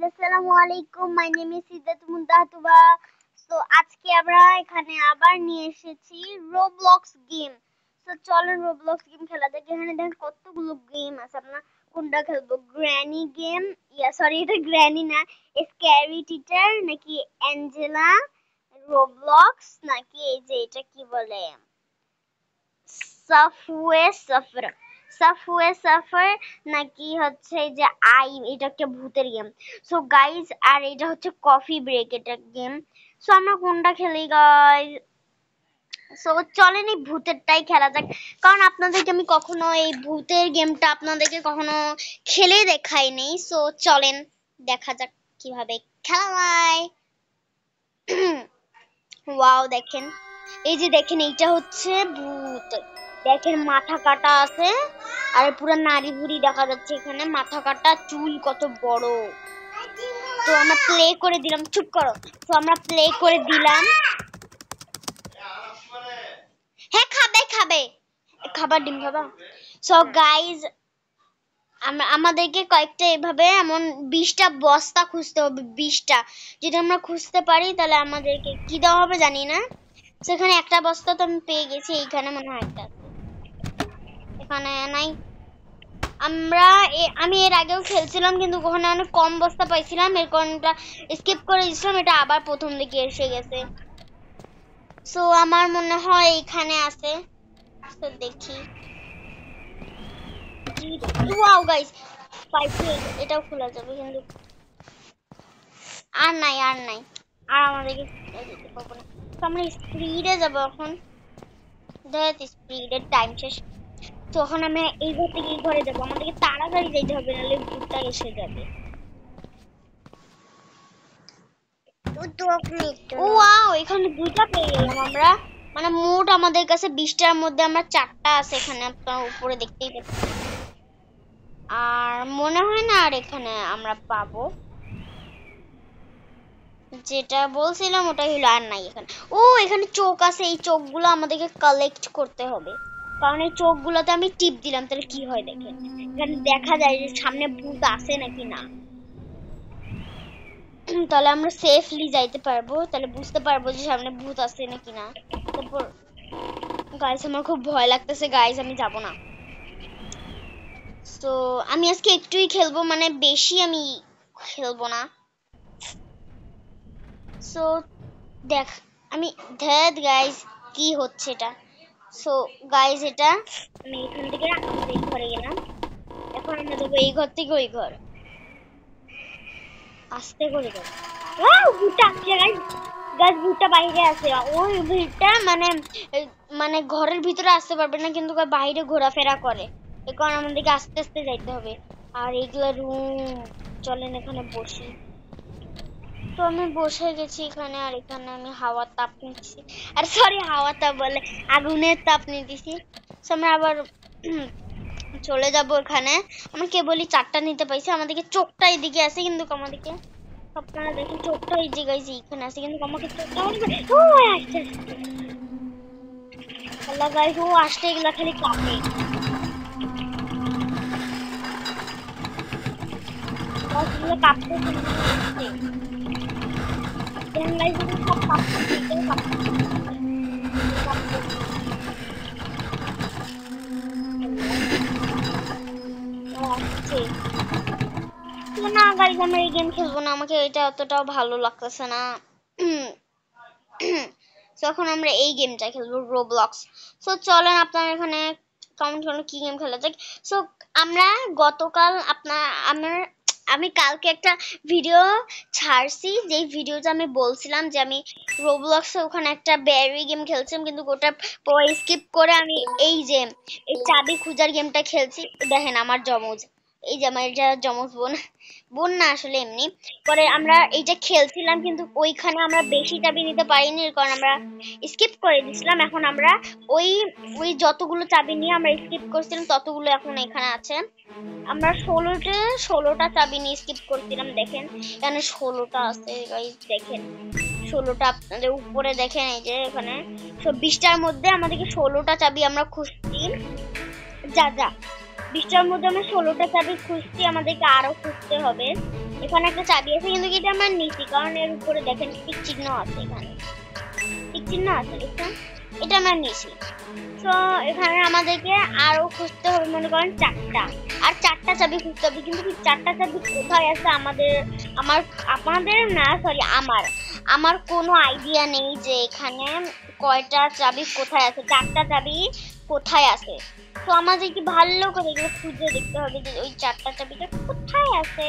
আসসালামু আলাইকুম। My name is Siddat Muntahatuba. So আজকে আমরা এখানে আবার নিয়ে এসেছি রোবলক্স গেম। সো চলেন রোবলক্স গেম খেলা যাক। এখানে দেখেন কতগুলো গেম আছে, আপনারা কোনটা খেলবো? গ্র্যানি গেম, সরি এটা গ্র্যানি না, স্ক্যারি টিচার নাকি অ্যাঞ্জেলা, রোবলক্স নাকি এই যে এটা কি বলে সাফওয়ে সাফার, সাফওয়ে সাফার নাকি হচ্ছে যে এটা একটা ভূতের গেম। সো গাইজ আর এটা হচ্ছে কফি ব্রেক, এটা গেম। সো আমরা কোনটা খেলি গাইজ? সো চলেন এই ভূতেরটাই খেলা যাক, কারণ আপনাদেরকে আমি কখনো এই ভূতের গেমটা আপনাদেরকে কখনো খেলে দেখাই নেই। সো চলেন দেখা যাক কিভাবে খেলা হয়। ওয়াও দেখেন, এই যে দেখেন এইটা হচ্ছে ভূত, দেখেন মাথা কাটা আছে আর পুরো নাড়ি ভুড়ি দেখা যাচ্ছে এখানে, মাথা কাটা, চুল কত বড়। তো আমরা প্লে করে দিলাম, চুপ করো। তো আমরা প্লে করে দিলাম। হ্যাঁ খাবে খাবে, খাবার ডিম খাবা। সো গাইজ আমাদেরকে কয়েকটা এভাবে এমন 20টা বস্তা খুঁজতে হবে, 20টা। যদি আমরা খুঁজতে পারি তাহলে আমাদেরকে কি দেওয়া হবে জানি না। সেখানে একটা বস্তা তো আমি পেয়ে গেছি, এইখানে মনে হয় একটা, এখানে নাই। আমি এর আগেও খেলছিলাম কিন্তু ওখানে অনেক কম বস্তা পাইছিলাম, এর কারণটা স্কিপ করে দিয়েছিলাম, এটা আবার প্রথম দিকে এসে গেছে। সো আমার মনে হয় এখানে আছে, তো দেখি। ওয়াও গাইস, পাইছি, এটাও খোলা যাবে কিন্তু আর নাই আর নাই, আর আমাদেরকে যেতে পারবো না। তো আমরা স্পিডে যাবো এখন, দেখ স্পিডের টাইম শেষ। তখন আমি এই ঘর থেকে এই ঘরে যাবো, আমাদেরকে তাড়াতাড়ি যেতে হবে নাহলে ভূতটা এসে যাবে। ওয়াও এখানে 2টা পেয়ে গেলাম আমরা, মানে মোট আমাদের কাছে 20টার মধ্যে আমরা 4টা আছে এখানে, আপনারা উপরে দেখতেই পাচ্ছেন। আর মনে হয় না আর এখানে আমরা পাবো, যেটা বলছিলাম ওটাই হলো, আর নাই এখানে। ও এখানে চোখ আছে, এই চোখগুলো আমাদেরকে কালেক্ট করতে হবে, কারণ এই চোখগুলোতে আমি টিপ দিলাম তাহলে কি হয় দেখেন, এখানে দেখা যায় যে সামনে ভূত আছে নাকি না। তাহলে আমরা সেফলি যাইতে পারবো, তাহলে বুঝতে পারবো যে সামনে ভূত আছে নাকি না। তারপর গাইস আমার খুব ভয় লাগতেছে গাইস, আমি যাব না। তো আমি আজকে একটুই খেলবো, মানে বেশি আমি খেলবো না। সো দেখ আমি ধ্যাত গাইস কি হচ্ছে এটা। সো গাইস এটা আমি এখান থেকে আমাদের ঘরে গেলাম, এখন আমরা যাবো এই ঘর থেকে ওই ঘর, আস্তে করে যাবো। ওয়াও ভূতটা আসছে গাইস, গাছ ভূতটা বাইরে আছে, ওই ভূতটা মানে মানে ঘরের ভিতরে আসতে পারবে না কিন্তু বাইরে ঘোরাফেরা করে, এই কারণে আমাদেরকে আস্তে আস্তে যাইতে হবে। আর এইগুলা রুম, চলেন এখানে বসি। তো আমি বসে গেছি এখানে, আর এখানে আমি হাওয়ার তাপ নিচ্ছি, আর সরি হাওয়ার তাপ বলে আগুনের তাপ নিতেছি। আমরা আবার চলে যাব এখানে, আমরা কেবলই 4টা নিতে পাইছি, আমাদেরকে চোখটা এদিকে আছে কিন্তু আমাদেরকে, আপনারা দেখেন চোখটা এই জায়গায় এখানে আছে কিন্তু আমাকে চোখটা ও আসছে, আল্লাহ গাইস ও আসতে এগুলা খালি কাঁপে, গাছগুলো কাঁপতে দেখেন গাইস সব কাঁপতে না গাইস, আমরা এই গেম খেলবো না, আমাকে এটা অতটাও ভালো লাগতেছে না। তখন আমরা এই গেমটা খেলবো রোবলক্স। সো চলেন আপনারা এখানে কমেন্ট করুন কি গেম খেলা যাক। সো আমরা গতকাল আমি কালকে একটা ভিডিও ছাড়ছি, যে ভিডিওটা আমি বলছিলাম যে আমি রোবলক্সে ওখানে একটা ব্যারি গেম খেলছিলাম কিন্তু ওটা পরে স্কিপ করে আমি এই যে এই চাবি খোঁজার গেমটা খেলছি। দেখেন আমার জমজ, এই যে আমার এটা জমজ বোন, বোন না আসলে এমনি। পরে আমরা এইটা খেলছিলাম কিন্তু ওইখানে আমরা বেশি চাবি নিতে পারিনি, কারণ আমরা স্কিপ করে দিয়েছিলাম। এখন আমরা ওই ওই যতগুলো চাবি নিয়ে আমরা স্কিপ করছিলাম ততগুলো এখন এখানে আছে। আমরা 16টা চাবি নিয়ে স্কিপ করছিলাম, দেখেন এখানে 16টা আছে গাইস, দেখেন 16টা আপনাদের উপরে দেখেন, এই যে এখানে 20টার মধ্যে আমাদেরকে 16টা চাবি আমরা খুঁজছি, যা 20টার মধ্যে আমরা 16টা চাবি খুঁজছি, আমাদেরকে আরো খুঁজতে হবে। এখানে একটা চাবি আছে, কিন্তু এটা আমরা নিচ্ছি কারণ এর উপরে দেখেন টিক চিহ্ন আছে, এখানে টিক চিহ্ন আছে দেখছেন, এটা আমরা নিছি। তো এখানে আমাদেরকে আরো খুঁজতে হবে মনে করেন 4টা, আর 4টা চাবি খুঁজতে হবে, কিন্তু 4টা চাবি কোথায় আছে আমাদের না সরি আমার কোনো আইডিয়া নেই যে এখানে কয়টা চাবি কোথায় আছে, 4টা চাবি কোথায় আছে। তো আমাদেরকে ভালো করে এগুলো খুঁজে দেখতে হবে যে ওই 4টা চাবিটা কোথায় আছে।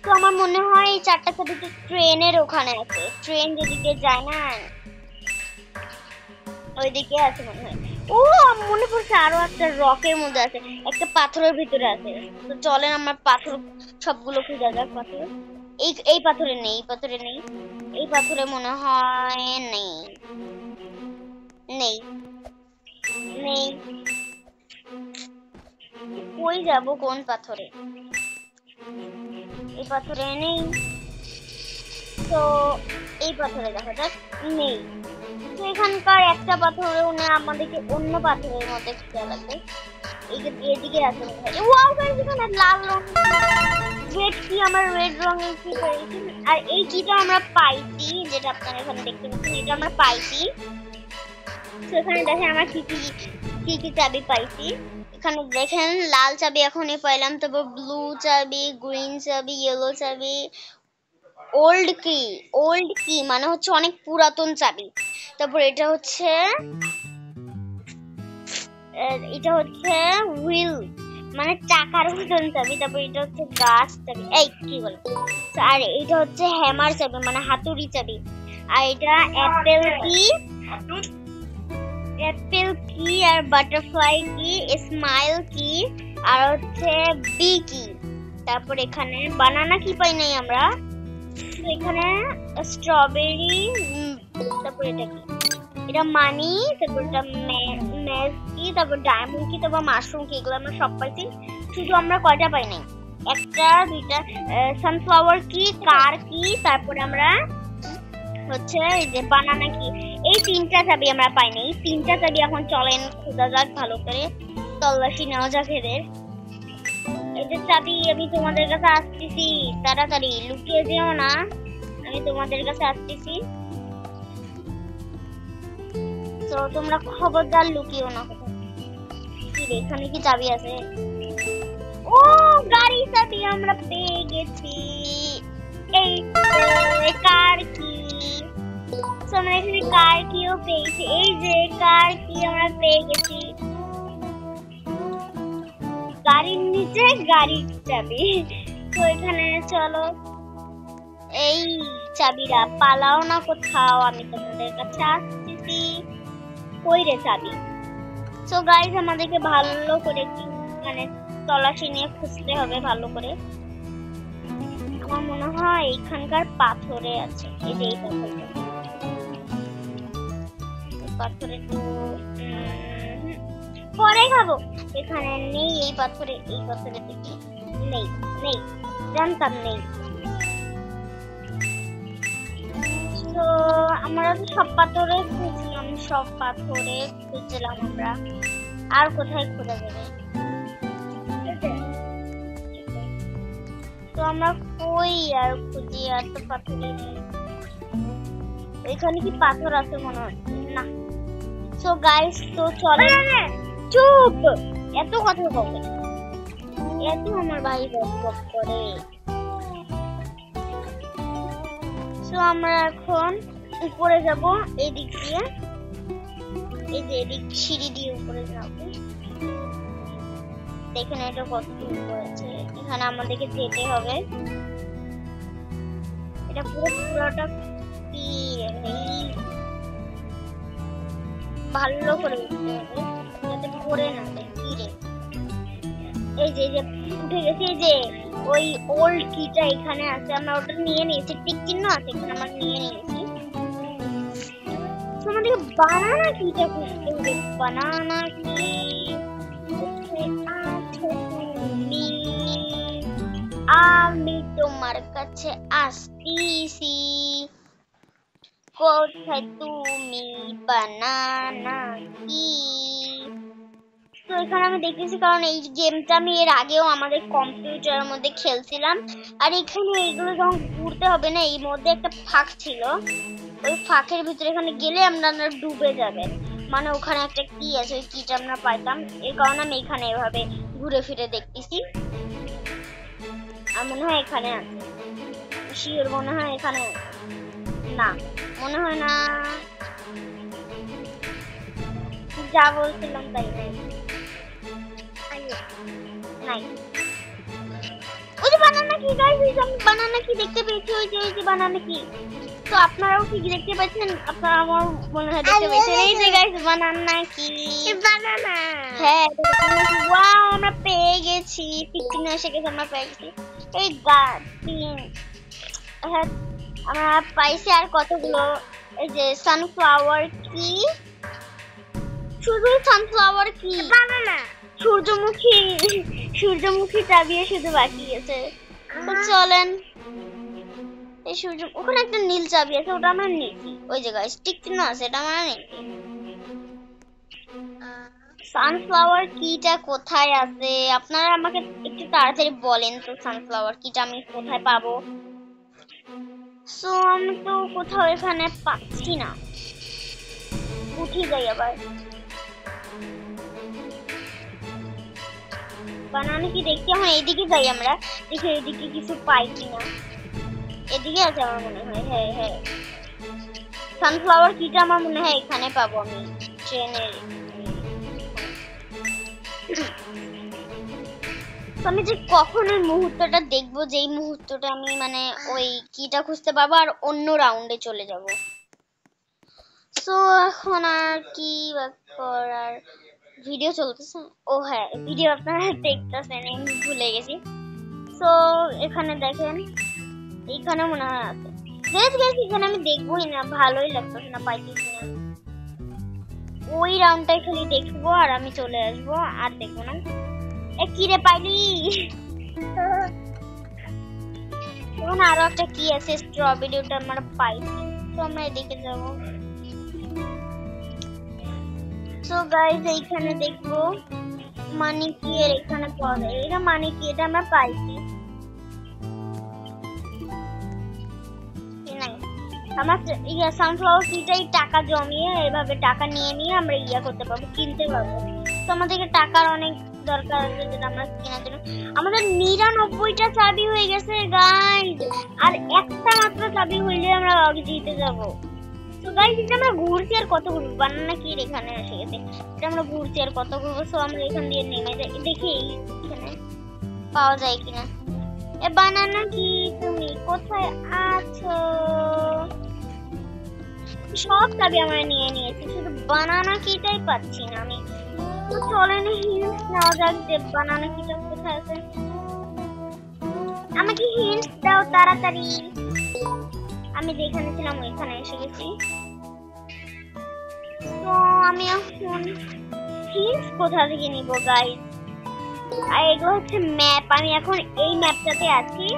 তো আমার মনে হয় এই 4টা চাবিটা ট্রেনের ওখানে আছে, ট্রেন যেদিকে যায় না ওইদিকে আছে মনে হয়। ও মনে পড়ছে, আরো একটা রকের মধ্যে আছে, একটা পাথরের ভিতরে আছে। তো চলেন আমার পাথর সবগুলো খুঁজে যাক। পাথর এই পাথরে নেই, এই পাথরে নেই, এই পাথরে মনে হয় নেই, নেই নেই। কই যাব, কোন পাথরে? এই পাথরে নেই, তো এই পাথরে দেখা যাক, নেই। তো এখানকার একটা পাথরেও নেই, আমাদেরকে অন্য পাথরের মধ্যে খুঁজে লাগবে। এদিকে আছে মনে হয়। ওয়াও গাইস, এখানে লাল রং রেড কি, আমার রেড রঙের কি পেয়েছি, আর এই কিটা আমরা পাইছি, যেটা আপনারা এখানে দেখতে পাচ্ছেন, এটা আমরা পাইছি। তো এখানে দেখেন আমরা কি চাবি পাইছি। এখানে দেখেন লাল চাবি এখনই পাইলাম, তারপর ব্লু চাবি, গ্রিন চাবি, ইয়েলো চাবি, ওল্ড কি মানে হচ্ছে অনেক পুরাতন চাবি। তারপর এটা হচ্ছে হুইল মানে চাকার মতন চাবি। তারপর এটা হচ্ছে গাছ চাবি, এই কি বলে, আর এটা হচ্ছে হ্যামার চাবি মানে হাতুড়ি চাবি। আর এটা অ্যাপেল কি আর বাটারফ্লাই কি, স্মাইল কি, আর হচ্ছে বি কি। তারপর এখানে বানানা কি পাই নাই আমরা, এখানে স্ট্রবেরি, তারপর এটা কি, এটা মানি, তারপর এটা মেজ কি, তারপর ডায়মন্ড কি, তারপর মাশরুম কি, এগুলো আমরা সব পাইছি। শুধু আমরা কয়টা পাই নাই, একটা দুইটা সানফ্লাওয়ার কি, কার কি, তারপর আমরা হচ্ছে এই যে বানানা কি, এই 3টা চাবি আমরা পাই নাই। 3টা চাবি এখন চলেন খোঁজা যাক, ভালো করে তল্লাশি নেওয়া যাক এদের। এই যে চাবি, আমি তোমাদের কাছে আসতেছি, তাড়াতাড়ি লুকিয়ে যেও না, আমি তোমাদের কাছে আসতেছি। তো তোমরা খবরদার লুকিও না। কি রে, এখানে কি চাবি আছে? ও গাড়ি চাবি আমরা পেয়ে গেছি। এই কার কি, তো আমরা এখানে কার কিও পেয়েছি, এই যে কার কি আমরা পেয়ে গেছি। গাড়ির নিচে গাড়ির চাবি। তো এখানে চলো, এই চাবিরা পালাও না কোথাও, আমি তোমাদের কাছে আসতেছি। কই রে চাবি? সো গাইস, আমাদেরকে ভালো করে মানে তল্লাশি নিয়ে খুঁজতে হবে ভালো করে। আমার মনে হয় এখানকার পাথরে আছে, এই যে এই পাথরে তো পরে খাবো। এখানে নেই, এই পাথরে দেখি নেই, জানতাম নেই। তো আমরা তো সব পাথরে খুঁজছিলাম আমরা, আর কোথায় খোঁজা যাবে? তো আমরা কই আর খুঁজি, আর তো পাথরে নেই। এখানে কি পাথর আছে মনে হচ্ছে না। সো গাইস, তো চলো, চুপ, এত কথা বলে, এত আমার ভাই বক করে। সো আমরা এখন উপরে যাব এই দিক দিয়ে, এই যে এদিক সিঁড়ি দিয়ে উপরে যাব। দেখেন এটা কত দূর আছে, এখানে আমাদেরকে যেতে হবে। এটা পুরোটা কি ভালো করে উঠতে হবে যাতে পড়ে না যায়। কি রে, এই যে উঠে গেছে, এই যে ওই ওল্ড কিটা এখানে আছে, আমরা ওটা নিয়ে নিয়েছি, টিক চিহ্ন আছে এখানে, আমরা নিয়ে নিয়েছি। আমাদের বানানা কিটা খুঁজতে হবে, বানানা কি আমি তোমার কাছে আসতেছি, কোথায় তুমি বানানা কি? তো এখানে আমি দেখতেছি, কারণ এই গেমটা আমি এর আগেও আমাদের কম্পিউটারের মধ্যে খেলছিলাম। আর এখানে এইগুলো যখন ঘুরতে হবে না, এই মধ্যে একটা ফাঁক ছিল, ওই ফাঁকের ভিতরে এখানে গেলে আপনারা ডুবে যাবেন। মানে ওখানে একটা কি আছে, ওই কিটা আমরা পাইতাম, এই কারণে আমি এখানে এভাবে ঘুরে ফিরে দেখতেছি। আর মনে হয় এখানে আছে, শিওর মনে হয় এখানে, না মনে হয় না, যা বলছিলাম তাই নাই। নাই, ওই যে বানানা কি গাইস, আমি বানানা কি দেখতে পেয়েছি, ওই যে বানানা কি। তো আপনারাও কি দেখতে পাচ্ছেন? আপনারা আমার মনে হয় দেখতে পেয়েছেন, এই যে গাইস বানানা কি, বানানা। হ্যাঁ, ওয়াও আমরা পেয়ে গেছি, 15 এসে গেছে, আমরা পেয়ে গেছি এই গার্ডিন। হ্যাঁ আমরা পাইছি আর কতগুলো, এই যে সানফ্লাওয়ার কি, শুধু সানফ্লাওয়ার কি, বানানা, সূর্যমুখী, সূর্যমুখী চাবিয়ে শুধু বাকি আছে। তো চলেন, এই সূর্য, ওখানে একটা নীল চাবি আছে, ওটা আমরা নিচ্ছি। ওই যে গাইস টিক চিহ্ন আছে, এটা আমরা নিচ্ছি। সানফ্লাওয়ার কিটা কোথায় আছে? আপনারা আমাকে একটু তাড়াতাড়ি বলেন তো, সানফ্লাওয়ার কিটা আমি কোথায় পাবো? সো আমি তো কোথাও এখানে পাচ্ছি না, উঠে যাই আবার। বানানা কি দেখতে, এখন এইদিকে যাই আমরা, দেখি এইদিকে কিছু পাই কিনা। এদিকে আছে আমার মনে হয়, হ্যাঁ হ্যাঁ, সানফ্লাওয়ার কিটা আমার মনে হয় এখানে পাবো আমি, ট্রেনের। আমি যে কখন ওই মুহূর্তটা দেখবো, যেই মুহূর্তটা আমি মানে ওই কিটা খুঁজতে পারবো আর অন্য রাউন্ডে চলে যাব। সো এখন আর কি করার, ভিডিও চলতেছে, ও হ্যাঁ ভিডিও আপনারা দেখতেছেন, আমি ভুলে গেছি। সো এখানে দেখেন, এইখানে মনে হয় আছে, এখানে আমি দেখবোই না, ভালোই লাগতেছে না, পাইতেছি না। ওই রাউন্ডটাই খালি দেখবো আর আমি চলে আসবো, আর দেখবো না। কি রে পাইলি, এখন আরো একটা কি আছে স্ট্রবেরি, ওটা আমরা পাইছি। তো আমরা এদিকে যাবো। সো গাইস এইখানে দেখবো মানি কি এর, এখানে পাওয়া যায়, এটা মানি কি, এটা আমরা পাইছি। আমার ইয়া সানফ্লাওয়ার কিটাই টাকা জমিয়ে এভাবে টাকা নিয়ে নিয়ে আমরা ইয়া করতে পারবো, কিনতে পারবো। তো আমাদেরকে টাকার অনেক দরকার আছে যেটা আমরা কেনার জন্য। আমাদের 99টা চাবি হয়ে গেছে গাইস, আর একটা মাত্র চাবি হইলে আমরা জিতে যাব। তো গাইস এটা আমরা ঘুরছি আর কত ঘুরবো, বানানা কি এখানে এসে গেছে, এটা আমরা ঘুরছি আর কত ঘুরবো। সো আমরা এখান দিয়ে নেমে যাই, দেখি এখানে পাওয়া যায় কিনা। এ বানানা কি তুমি কোথায় আছো? সব চাবি আমরা নিয়ে নিয়েছি, শুধু বানানা কিটাই পাচ্ছি না আমি। তো চলেন হিন্টস নেওয়া যাক যে বানানা কিটা কোথায় আছে। আমাকে হিন্টস দাও তাড়াতাড়ি। আমি যেখানে ছিলাম ওইখানে এসে গেছি। তো আমি এখন হিন্টস কোথা থেকে নিব গাইস? আর এগুলো হচ্ছে ম্যাপ, আমি এখন এই ম্যাপটাতে আছি,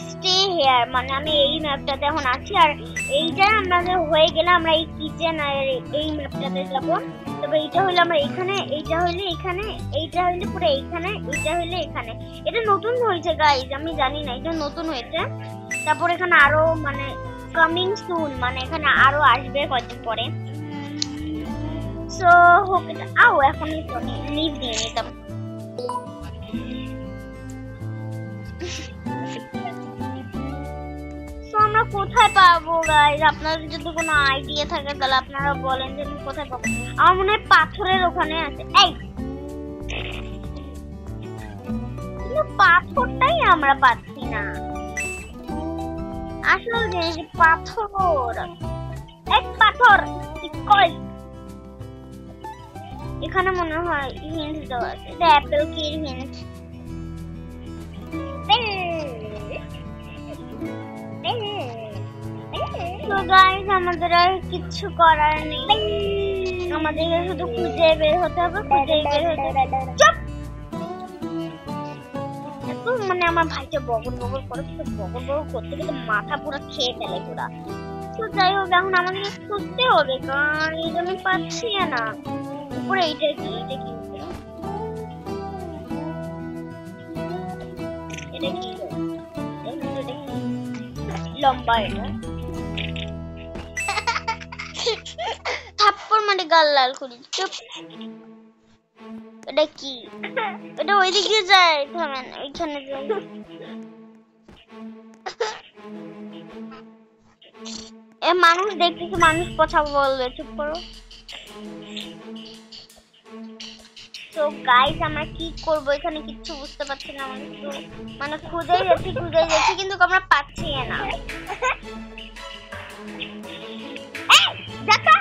স্টে হেয়ার, মানে আমি এই ম্যাপটাতে এখন আছি। আর এইটা আমাদের হয়ে গেলে আমরা এই কিচেন আর এই ম্যাপটাতে যাব। তবে এইটা হইলে আমরা এখানে, এইটা হইলে এখানে, এইটা হইলে পুরো এইখানে, এইটা হইলে এখানে। এটা নতুন হয়েছে গাইস, আমি জানি না, এটা নতুন হয়েছে। তারপর এখানে আরো মানে কামিং সুন, মানে এখানে আরো আসবে কয়েকদিন পরে। সো হোক, আও এখনই তো লিভ দিয়ে নিতাম। আমরা কোথায় পাবো গাইস? আপনাদের যদি কোনো আইডিয়া থাকে তাহলে আপনারা বলেন যে আমি কোথায় পাবো। আমার মনে হয় পাথরের ওখানে আছে। এই পাথরটাই আমরা পাচ্ছি না, আসল জিনিস পাথর। এক পাথর কই? এখানে মনে হয় হিন্টস দেওয়া আছে, এটা অ্যাপেল কির হিন্টস। তো গাইস আমাদের আর কিছু করার নেই, আমাদেরকে শুধু খুঁজে বের হতে হবে, খুঁজে বের হতে হবে। চুপ! এত মানে আমার ভাইটা বগল বগল করে, বগল বগল করতে গেলে মাথা পুরো খেয়ে ফেলে পুরা। তো যাই হোক এখন আমাদেরকে খুঁজতে হবে, কারণ আমি পাচ্ছি না। উপরে এইটা কি, এটা কি এটা কি লম্বা এটা থাপ্পড় মানে গাল লাল করি চুপ এটা কি এটা ওইদিকে যায় থামেন ওইখানে যাই এ মানুষ দেখতেছে মানুষ কথা বলবে চুপ করো তো গাইস আমরা কি করব এখানে কিচ্ছু বুঝতে পারছি না মানে খুঁজেই যাচ্ছি কিন্তু আমরা পাচ্ছি না দেখা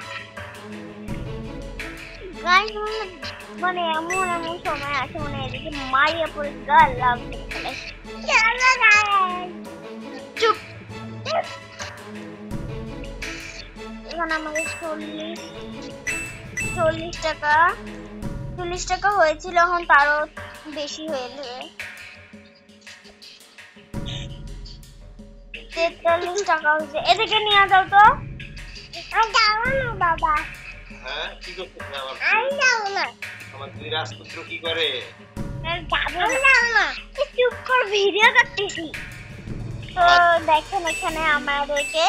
গাইস মানে এমন সময় আছে মনে এদিকে মারিয়া পড়ে গাল লাগবে চুপ এখানে আমাদের 40 টাকা হয়েছিল এখন তারও বেশি হয়ে যাবে 43 টাকা হয়েছে এদিকে নিয়ে যাও তো আমি যাবো না বাবা হ্যাঁ কি করতে আবার আমি যাবো না আমার দুই রাজপুত্র কি করে যাবো না চুপ কর ভিডিও করতেছি তো দেখেন এখানে আমাদেরকে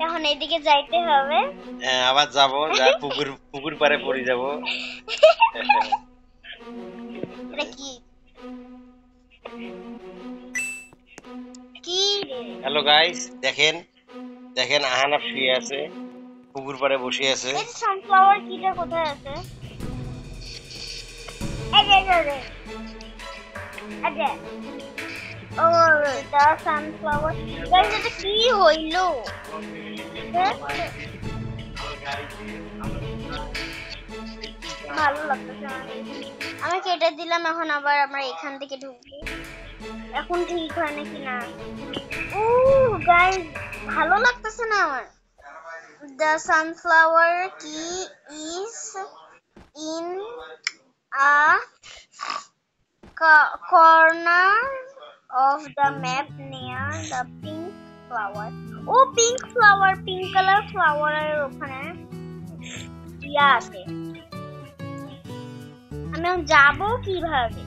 এখন এদিকে যাইতে হবে হ্যাঁ আবার যাবো পুকুর পাড়ে পড়ে যাবো এটা কি হ্যালো গাইস দেখেন আহানাফ শুয়ে আছে পুকুর পাড়ে বসে আছে এই সানফ্লাওয়ার কিটা কোথায় আছে এই যে ও দা সানফ্লাওয়ার গাইস এটা কি হইলো ভালো লাগতেছে আমি কেটে দিলাম এখন আবার আমরা এখান থেকে ঢুকবো এখন ঠিক হয় নাকি না ও গাইস ভালো লাগতেছে না আমার The sunflower key is in a corner of the map near the pink flower. Oh, pink flower, pink color flower এর ওখানে ইয়া আছে আমি যাব কিভাবে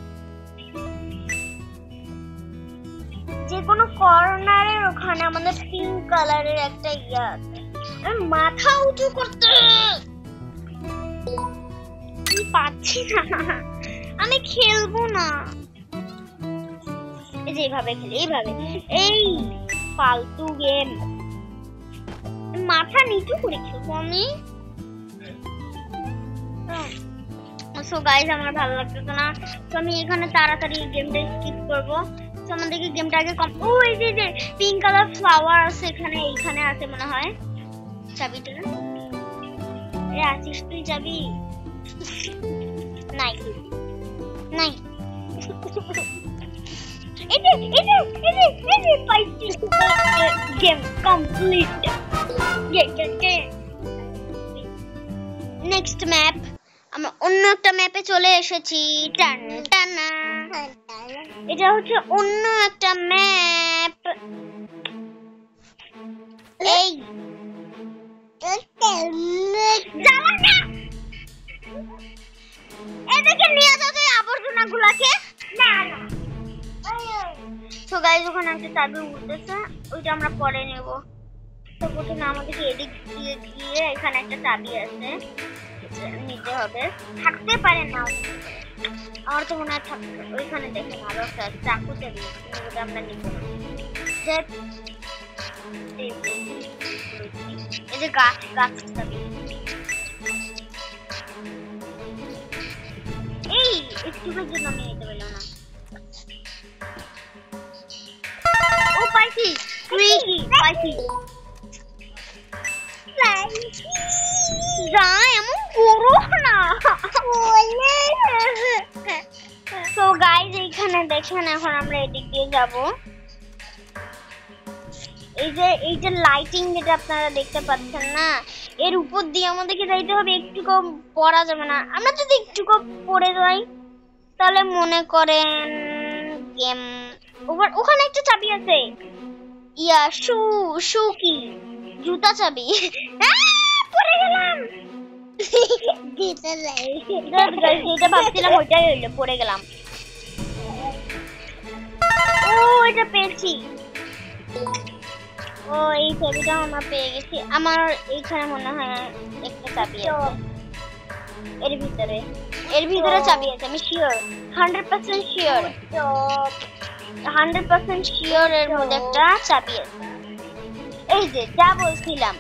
যে কোনো কর্নারের ওখানে আমাদের পিঙ্ক কালারের একটা ইয়া আছে মাথা উঁচু করতে পাচ্ছি না আমি খেলবো না এই যে এইভাবে খেলি এই ফালতু গেম মাথা নিচু করে খেলবো আমি সো গাইস আমার ভালো লাগতেছে না তো আমি এখানে তাড়াতাড়ি গেমটা স্কিপ করবো তো আমাদেরকে গেমটা আগে ও এই যে পিঙ্ক কালার ফ্লাওয়ার আছে এইখানে আছে মনে হয় চাবিটা এ আছিস তুই চাবি নাই এই পাইছি গেম কমপ্লিট নেক্সট ম্যাপ আমরা অন্য একটা ম্যাপে চলে এসেছি টানা এটা হচ্ছে অন্য একটা ম্যাপ এই এদিকে নিয়ে যাও তুই আবর্জনাগুলোকে না তো গাইস ওখানে একটা চাবি উঠতেছে ওইটা আমরা পরে নেব তো প্রথমে আমাদেরকে এদিক দিয়ে গিয়ে এখানে একটা চাবি আছে নিতে হবে থাকতে পারে না আমার তো মনে হয় থাকতে ওইখানে দেখেন আরো একটা চাকু চাবি ওটা আমরা নিব এই যে গাছ চাবি এই একটুর জন্য আমি নিতে পারলাম না ও পাইছি যা এমন করো না তো গাইস এইখানে দেখেন এখন আমরা এদিক দিয়ে যাবো এই যে লাইটিং যেটা আপনারা দেখতে পাচ্ছেন না এর উপর দিয়ে আমাদেরকে যাইতে হবে একটু কম পড়া যাবে না আমরা যদি একটু কম পড়ে যাই তাহলে মনে করেন গেম ওখানে একটা চাবি আছে ইয়া শু কি জুতা চাবি পড়ে গেলাম যেটা ভাবছিলাম ওইটাই হইলো পড়ে গেলাম ও এটা পেয়েছি। ও এই চাবিটা আমরা পেয়ে গেছি। আমার এইখানে মনে হয় একটা চাবি আছে এর ভিতরে চাবি আছে। আমি শিওর, 100% শিওর, 100% শিওর এর মধ্যে একটা চাবি আছে। এই যে যা বলছিলাম,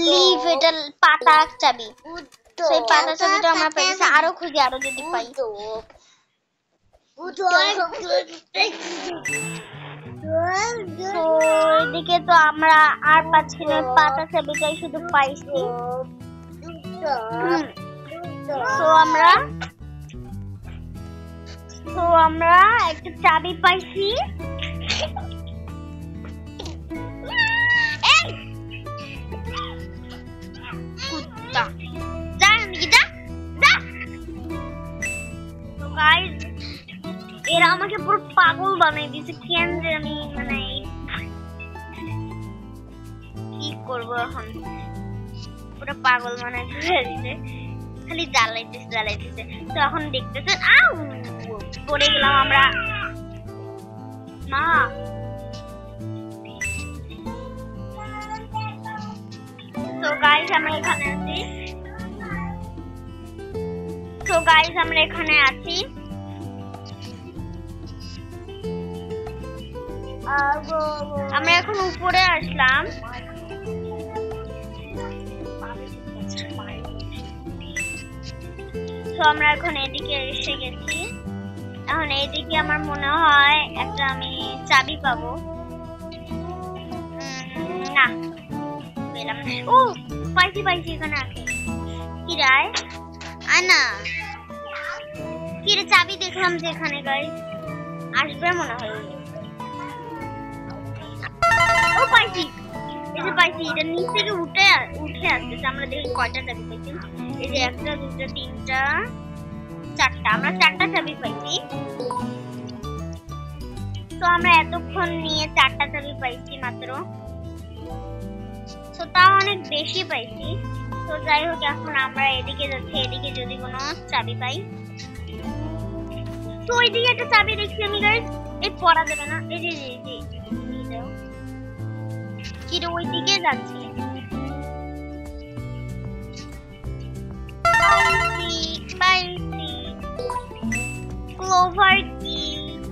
লিভ, এটা পাতা চাবি। সেই পাতা চাবিটা আমরা পেয়েছি। আরো খুঁজি, আরো যদি পাই। এদিকে তো আমরা আর পাচ্ছি না, পাতা চাবিটাই শুধু পাইছি। আমরা একটা চাবি পাইছি। কুত্তা যা নিকিতা যা। তো গাইস এরা আমাকে পুরো পাগল বানাই দিয়েছে। কেন যে আমি মানে কি করব এখন, পুরো পাগল বানাই দিয়েছে, খালি জ্বালাইতেছে। তো এখন দেখতেছেন পড়ে গেলাম আমরা। মা তো গাইস আমরা এখানে আছি। আমরা এখন উপরে আসলাম। তো আমরা এখন এদিকে এসে গেছি। এখন এইদিকে আমার মনে হয় একটা আমি চাবি পাবো। না পেলাম না। ও পাইছি এখানে আছে। কি রায় আনা কি রে, চাবি দেখলাম যে এখানে গাইস আসবে মনে হয়। ও পাইছি, এই যে পাইছি। এটা নিচ থেকে উঠে আসতেছে। আমরা দেখি কয়টা চাবি পাইছি। এই যে 1 2 3 4 4টা, আমরা 4টা চাবি পাইছি। তো আমরা এতক্ষণ নিয়ে 4টা চাবি পাইছি মাত্র। তো তাও অনেক বেশি পাইছি। তো যাই হোক, এখন আমরা এদিকে যাচ্ছি। এদিকে যদি কোনো চাবি পাই। তো ওইদিকে একটা চাবি দেখছি আমি গাইস। এই পড়া যাবে না। এই যে কি রে, ওইদিকে যাচ্ছি।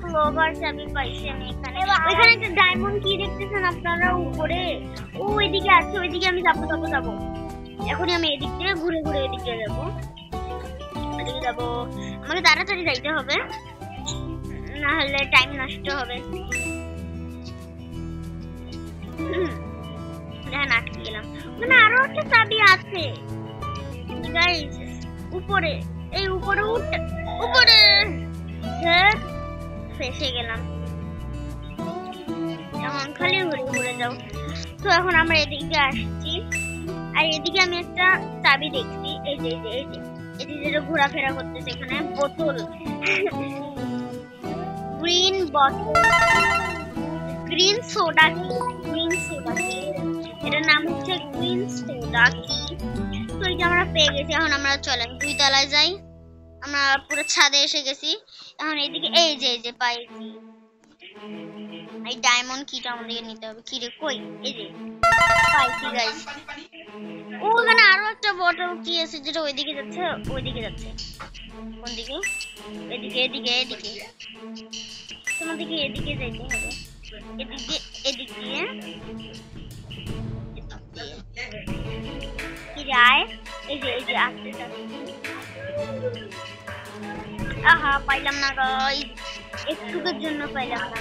ক্লোভার চাবি পাইছি আমি এখানে। ওইখানে একটা ডায়মন্ড কি দেখতেছেন আপনারা উপরে? ওইদিকে আছে, ওইদিকে আমি যাবো। এখনই আমি এদিক থেকে ঘুরে এদিকে যাবো। আমাকে তাড়াতাড়ি যাইতে হবে, না হলে টাইম নষ্ট হবে। আটকে গেলাম। মানে আরো একটা চাবি আছে গাইস উপরে। এই উপরে ফেসে গেলাম। এখন খালি ঘুরে যাও। তো এখন আমরা এদিকে আসছি। আর এদিকে আমি একটা চাবি দেখছি। এই যে যেটা ঘোরাফেরা করতেছে এখানে। বোতল, গ্রিন সোডা কি, এটার নাম হচ্ছে গ্রিন সোডা কি। তো এটা আমরা পেয়ে গেছি। এখন আমরা চলেন 2 তলায় যাই। আমরা পুরো ছাদে এসে গেছি। এখন এইদিকে এই যে পাইছি এই ডায়মন্ড কিটা আমাদেরকে নিতে হবে। কি রে কই? এই যে পাইছি গাইস। ওখানে আরো একটা বোতল কি আছে যেটা ওইদিকে যাচ্ছে। কোন দিকে? এদিকে তোমাদেরকে এদিকে যাইতে হবে। এদিকে কি যায়? এই যে আসতে আহা পাইলাম না গাইস, একটুকের জন্য পাইলাম না।